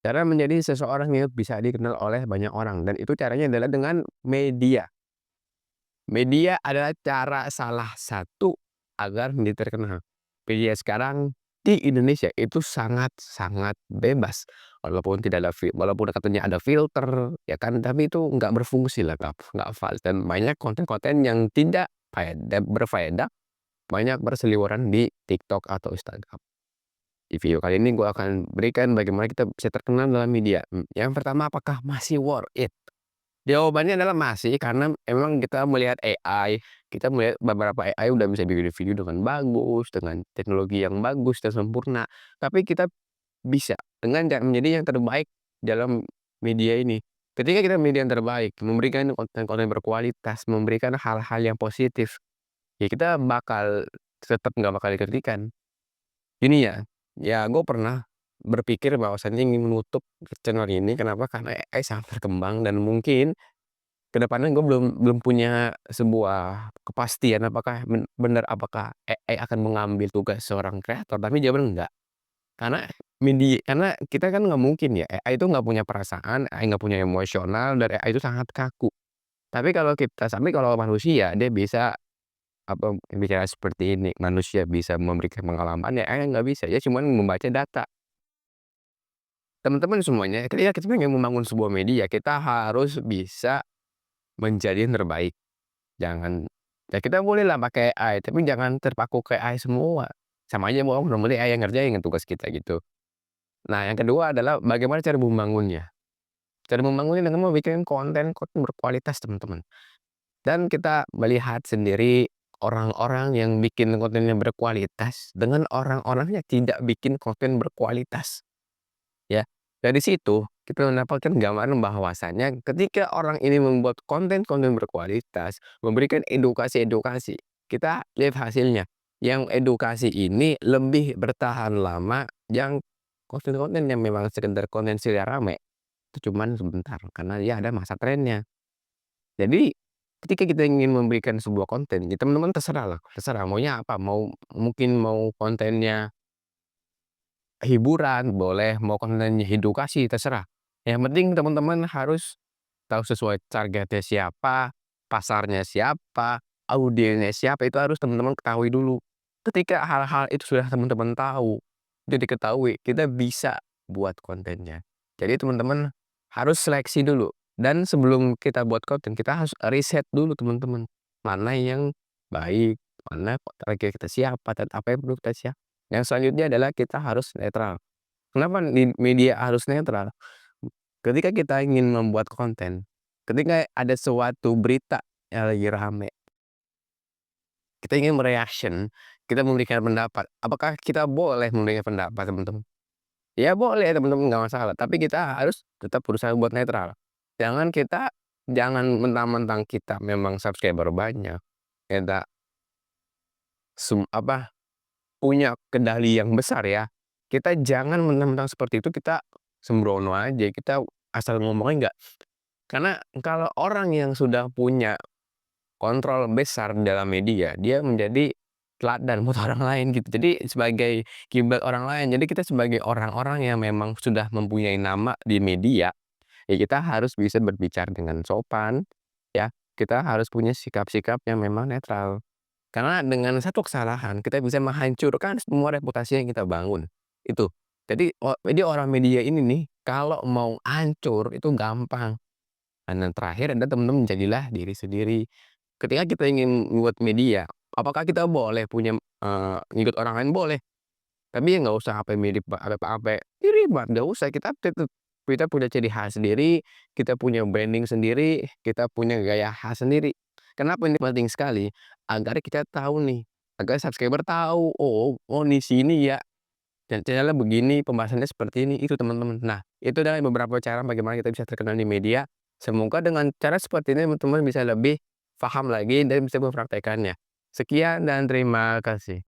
Cara menjadi seseorang yang bisa dikenal oleh banyak orang dan itu caranya adalah dengan media. Media adalah cara salah satu agar menjadi terkenal. Media sekarang di Indonesia itu sangat-sangat bebas, walaupun tidak ada walaupun katanya ada filter, ya kan, tapi itu nggak berfungsi lah, nggak valid dan banyak konten-konten yang tidak berfaedah, banyak berseliweran di TikTok atau Instagram. Di video kali ini gue akan berikan bagaimana kita bisa terkenal dalam media. Yang pertama, apakah masih worth it? Jawabannya adalah masih, karena memang kita melihat AI, kita melihat beberapa AI udah bisa bikin video dengan bagus, dengan teknologi yang bagus dan sempurna. Tapi kita bisa dengan menjadi yang terbaik dalam media ini. Ketika kita menjadi yang terbaik, memberikan konten-konten berkualitas, memberikan hal-hal yang positif, ya kita bakal tetap nggak bakal dikritikan. Gini ya, ya gue pernah berpikir bahwasannya ingin menutup channel ini, kenapa? Karena AI sangat berkembang dan mungkin ke depannya gue belum punya sebuah kepastian apakah benar apakah AI akan mengambil tugas seorang kreator, tapi jawabannya enggak. Karena kita kan nggak mungkin ya, AI itu nggak punya perasaan, AI nggak punya emosional, dan AI itu sangat kaku. Tapi kalau manusia dia bisa bicara seperti ini, manusia bisa memberikan pengalaman, ya AI nggak bisa, dia cuman membaca data. Teman-teman semuanya, ketika kita ingin membangun sebuah media, kita harus bisa menjadi yang terbaik. Jangan ya kita bolehlah pakai AI, tapi jangan terpaku ke AI semua. Sama aja mau normally AI yang ngerjain tugas kita gitu. Nah, yang kedua adalah bagaimana cara membangunnya. Cara membangunnya dengan membuat konten-konten berkualitas, teman-teman. Dan kita melihat sendiri orang-orang yang bikin konten yang berkualitas dengan orang-orang yang tidak bikin konten berkualitas. Ya, dari situ kita mendapatkan gambaran bahwasannya ketika orang ini membuat konten-konten berkualitas, memberikan edukasi-edukasi, kita lihat hasilnya. Yang edukasi ini lebih bertahan lama, yang konten-konten yang memang sekedar konten rame, itu cuman sebentar, karena dia ada masa trennya. Jadi, ketika kita ingin memberikan sebuah konten, ya teman-teman terserah lah, terserah maunya apa, mungkin mau kontennya hiburan boleh, mau kontennya edukasi terserah. Yang penting teman-teman harus tahu sesuai targetnya siapa, pasarnya siapa, audiensnya siapa, itu harus teman-teman ketahui dulu. Ketika hal-hal itu sudah teman-teman tahu, sudah diketahui, kita bisa buat kontennya. Jadi teman-teman harus seleksi dulu, dan sebelum kita buat konten, kita harus riset dulu teman-teman. Mana yang baik, mana target kita siapa, dan apa yang perlu kita siap. Yang selanjutnya adalah kita harus netral. Kenapa di media harus netral? Ketika kita ingin membuat konten, ketika ada suatu berita yang lagi rame, kita ingin mereaction, kita memberikan pendapat. Apakah kita boleh memberikan pendapat, teman-teman? Ya boleh teman-teman, nggak masalah, tapi kita harus tetap berusaha buat netral. Jangan mentang-mentang kita memang subscriber banyak, kita punya kendali yang besar ya, kita jangan mentang-mentang seperti itu kita sembrono aja, kita asal ngomongnya enggak. Karena kalau orang yang sudah punya kontrol besar dalam media, dia menjadi teladan buat orang lain gitu. Jadi sebagai kiblat orang lain. Jadi kita sebagai orang-orang yang memang sudah mempunyai nama di media, ya kita harus bisa berbicara dengan sopan, ya. Kita harus punya sikap-sikap yang memang netral. Karena dengan satu kesalahan kita bisa menghancurkan semua reputasi yang kita bangun, itu. Jadi orang media ini nih, kalau mau hancur itu gampang. Dan yang terakhir adalah teman-teman jadilah diri sendiri. Ketika kita ingin membuat media, apakah kita boleh punya, ngikut orang lain? Boleh, tapi ya nggak usah sampai mirip sampai mirip banget, nggak usah. Kita punya ciri khas sendiri, kita punya branding sendiri, kita punya gaya khas sendiri. Kenapa ini penting sekali? Agar kita tahu nih, agar subscriber tahu, "Oh oh di sini ya, dan channel-nya begini, pembahasannya seperti ini," itu teman-teman. Nah, itu adalah beberapa cara bagaimana kita bisa terkenal di media. Semoga dengan cara seperti ini teman-teman bisa lebih paham lagi dan bisa mempraktekannya. Sekian dan terima kasih.